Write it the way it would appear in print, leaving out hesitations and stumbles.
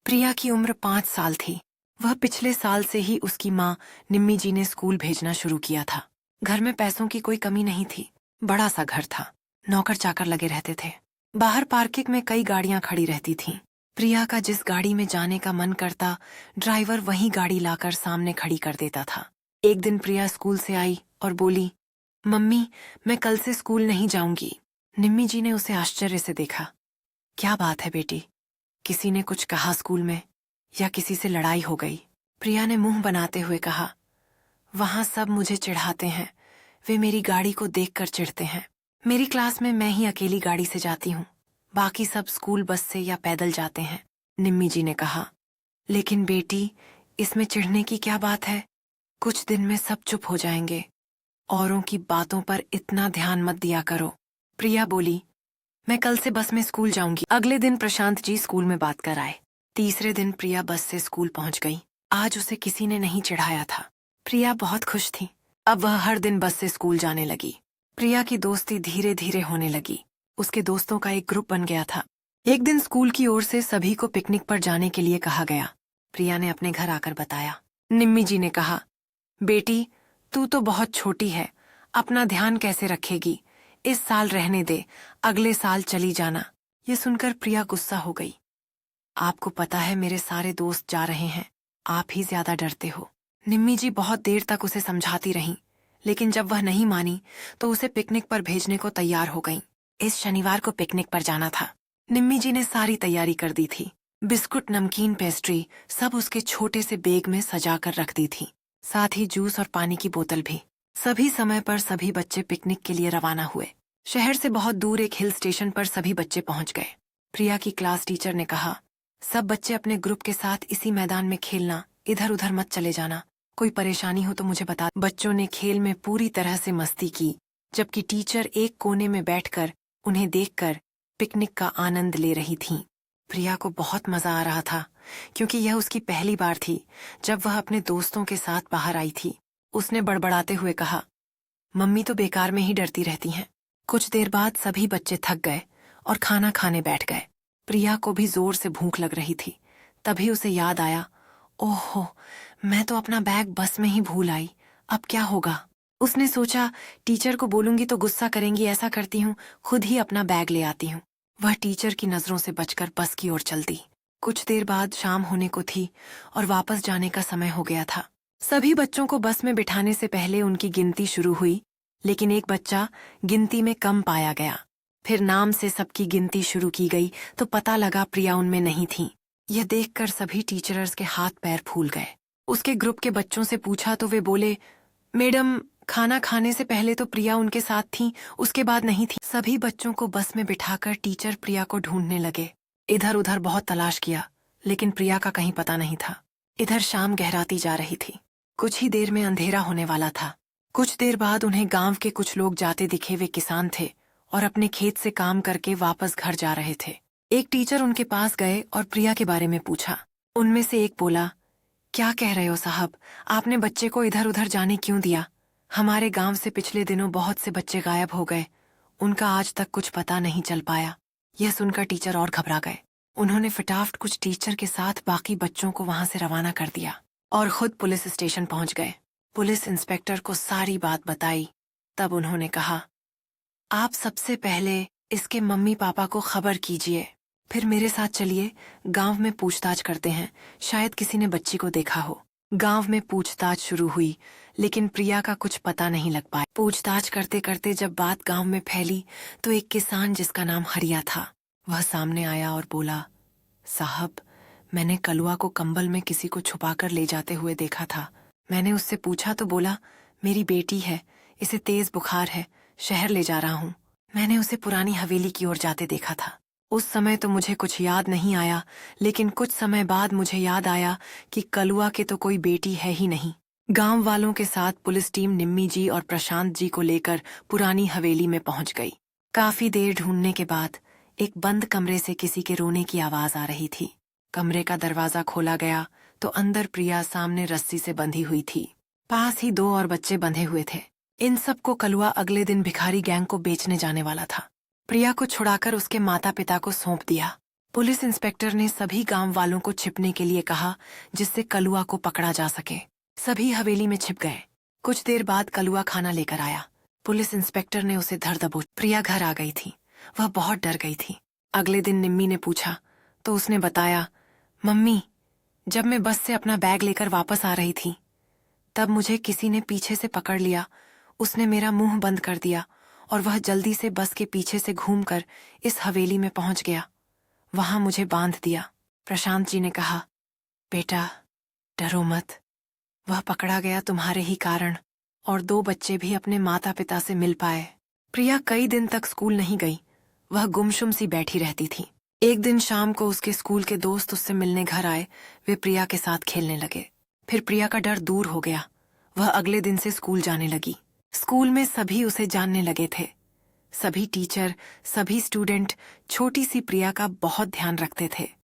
प्रिया की उम्र 5 साल थी। वह पिछले साल से ही उसकी माँ निम्मी जी ने स्कूल भेजना शुरू किया था। घर में पैसों की कोई कमी नहीं थी। बड़ा सा घर था, नौकर चाकर लगे रहते थे। बाहर पार्किंग में कई गाड़ियां खड़ी रहती थीं। प्रिया का जिस गाड़ी में जाने का मन करता, ड्राइवर वही गाड़ी लाकर सामने खड़ी कर देता था। एक दिन प्रिया स्कूल से आई और बोली, मम्मी, मैं कल से स्कूल नहीं जाऊंगी। निम्मी जी ने उसे आश्चर्य से देखा। क्या बात है बेटी? किसी ने कुछ कहा स्कूल में, या किसी से लड़ाई हो गई? प्रिया ने मुंह बनाते हुए कहा, वहां सब मुझे चिढ़ाते हैं। वे मेरी गाड़ी को देखकर चिढ़ते हैं। मेरी क्लास में मैं ही अकेली गाड़ी से जाती हूँ, बाकी सब स्कूल बस से या पैदल जाते हैं। निम्मी जी ने कहा, लेकिन बेटी, इसमें चिढ़ने की क्या बात है? कुछ दिन में सब चुप हो जाएंगे। औरों की बातों पर इतना ध्यान मत दिया करो। प्रिया बोली, मैं कल से बस में स्कूल जाऊंगी। अगले दिन प्रशांत जी स्कूल में बात कर आए। तीसरे दिन प्रिया बस से स्कूल पहुंच गई। आज उसे किसी ने नहीं चिढ़ाया था। प्रिया बहुत खुश थी। अब वह हर दिन बस से स्कूल जाने लगी। प्रिया की दोस्ती धीरे धीरे होने लगी। उसके दोस्तों का एक ग्रुप बन गया था। एक दिन स्कूल की ओर से सभी को पिकनिक पर जाने के लिए कहा गया। प्रिया ने अपने घर आकर बताया। निम्मी जी ने कहा, बेटी, तू तो बहुत छोटी है, अपना ध्यान कैसे रखेगी? इस साल रहने दे, अगले साल चली जाना। ये सुनकर प्रिया गुस्सा हो गई। आपको पता है मेरे सारे दोस्त जा रहे हैं, आप ही ज्यादा डरते हो। निम्मी जी बहुत देर तक उसे समझाती रहीं, लेकिन जब वह नहीं मानी तो उसे पिकनिक पर भेजने को तैयार हो गईं। इस शनिवार को पिकनिक पर जाना था। निम्मी जी ने सारी तैयारी कर दी थी। बिस्कुट, नमकीन, पेस्ट्री सब उसके छोटे से बैग में सजा कर रख दी थी, साथ ही जूस और पानी की बोतल भी। सभी समय पर सभी बच्चे पिकनिक के लिए रवाना हुए। शहर से बहुत दूर एक हिल स्टेशन पर सभी बच्चे पहुंच गए। प्रिया की क्लास टीचर ने कहा, सब बच्चे अपने ग्रुप के साथ इसी मैदान में खेलना, इधर उधर मत चले जाना। कोई परेशानी हो तो मुझे बता। बच्चों ने खेल में पूरी तरह से मस्ती की, जबकि टीचर एक कोने में बैठकर उन्हें देखकर पिकनिक का आनंद ले रही थीं। प्रिया को बहुत मजा आ रहा था, क्योंकि यह उसकी पहली बार थी जब वह अपने दोस्तों के साथ बाहर आई थी। उसने बड़बड़ाते हुए कहा, मम्मी तो बेकार में ही डरती रहती हैं। कुछ देर बाद सभी बच्चे थक गए और खाना खाने बैठ गए। प्रिया को भी जोर से भूख लग रही थी। तभी उसे याद आया, ओहो, मैं तो अपना बैग बस में ही भूल आई। अब क्या होगा? उसने सोचा, टीचर को बोलूंगी तो गुस्सा करेंगी, ऐसा करती हूँ, खुद ही अपना बैग ले आती हूँ। वह टीचर की नजरों से बचकर बस की ओर चल दी। कुछ देर बाद शाम होने को थी और वापस जाने का समय हो गया था। सभी बच्चों को बस में बिठाने से पहले उनकी गिनती शुरू हुई, लेकिन एक बच्चा गिनती में कम पाया गया। फिर नाम से सबकी गिनती शुरू की गई तो पता लगा प्रिया उनमें नहीं थी। यह देखकर सभी टीचर्स के हाथ पैर फूल गए। उसके ग्रुप के बच्चों से पूछा तो वे बोले, मैडम, खाना खाने से पहले तो प्रिया उनके साथ थी, उसके बाद नहीं थी। सभी बच्चों को बस में बिठाकर टीचर प्रिया को ढूंढने लगे। इधर उधर बहुत तलाश किया, लेकिन प्रिया का कहीं पता नहीं था। इधर शाम गहराती जा रही थी। कुछ ही देर में अंधेरा होने वाला था। कुछ देर बाद उन्हें गांव के कुछ लोग जाते दिखे। वे किसान थे और अपने खेत से काम करके वापस घर जा रहे थे। एक टीचर उनके पास गए और प्रिया के बारे में पूछा। उनमें से एक बोला, क्या कह रहे हो साहब, आपने बच्चे को इधर उधर जाने क्यों दिया? हमारे गांव से पिछले दिनों बहुत से बच्चे गायब हो गए, उनका आज तक कुछ पता नहीं चल पाया। यह सुनकर टीचर और घबरा गए। उन्होंने फटाफट कुछ टीचर के साथ बाकी बच्चों को वहां से रवाना कर दिया और खुद पुलिस स्टेशन पहुंच गए। पुलिस इंस्पेक्टर को सारी बात बताई। तब उन्होंने कहा, आप सबसे पहले इसके मम्मी पापा को खबर कीजिए, फिर मेरे साथ चलिए, गांव में पूछताछ करते हैं, शायद किसी ने बच्ची को देखा हो। गांव में पूछताछ शुरू हुई, लेकिन प्रिया का कुछ पता नहीं लग पाया। पूछताछ करते करते जब बात गांव में फैली तो एक किसान जिसका नाम हरिया था, वह सामने आया और बोला, साहब, मैंने कलुआ को कंबल में किसी को छुपाकर ले जाते हुए देखा था। मैंने उससे पूछा तो बोला, मेरी बेटी है, इसे तेज बुखार है, शहर ले जा रहा हूँ। मैंने उसे पुरानी हवेली की ओर जाते देखा था। उस समय तो मुझे कुछ याद नहीं आया, लेकिन कुछ समय बाद मुझे याद आया कि कलुआ के तो कोई बेटी है ही नहीं। गांव वालों के साथ पुलिस टीम निम्मी जी और प्रशांत जी को लेकर पुरानी हवेली में पहुंच गई। काफी देर ढूंढने के बाद एक बंद कमरे से किसी के रोने की आवाज आ रही थी। कमरे का दरवाजा खोला गया तो अंदर प्रिया सामने रस्सी से बंधी हुई थी। पास ही 2 और बच्चे बंधे हुए थे। इन सबको कलुआ अगले दिन भिखारी गैंग को बेचने जाने वाला था। प्रिया को छुड़ाकर उसके माता पिता को सौंप दिया। पुलिस इंस्पेक्टर ने सभी गांव वालों को छिपने के लिए कहा, जिससे कलुआ को पकड़ा जा सके। सभी हवेली में छिप गए। कुछ देर बाद कलुआ खाना लेकर आया। पुलिस इंस्पेक्टर ने उसे धर दबोच। प्रिया घर आ गई थी। वह बहुत डर गई थी। अगले दिन निम्मी ने पूछा तो उसने बताया, मम्मी, जब मैं बस से अपना बैग लेकर वापस आ रही थी, तब मुझे किसी ने पीछे से पकड़ लिया। उसने मेरा मुंह बंद कर दिया और वह जल्दी से बस के पीछे से घूमकर इस हवेली में पहुंच गया। वहां मुझे बांध दिया। प्रशांत जी ने कहा, बेटा, डरो मत। वह पकड़ा गया तुम्हारे ही कारण, और 2 बच्चे भी अपने माता पिता से मिल पाए। प्रिया कई दिन तक स्कूल नहीं गई। वह गुमसुम सी बैठी रहती थी। एक दिन शाम को उसके स्कूल के दोस्त उससे मिलने घर आए। वे प्रिया के साथ खेलने लगे। फिर प्रिया का डर दूर हो गया। वह अगले दिन से स्कूल जाने लगी। स्कूल में सभी उसे जानने लगे थे। सभी टीचर, सभी स्टूडेंट छोटी सी प्रिया का बहुत ध्यान रखते थे।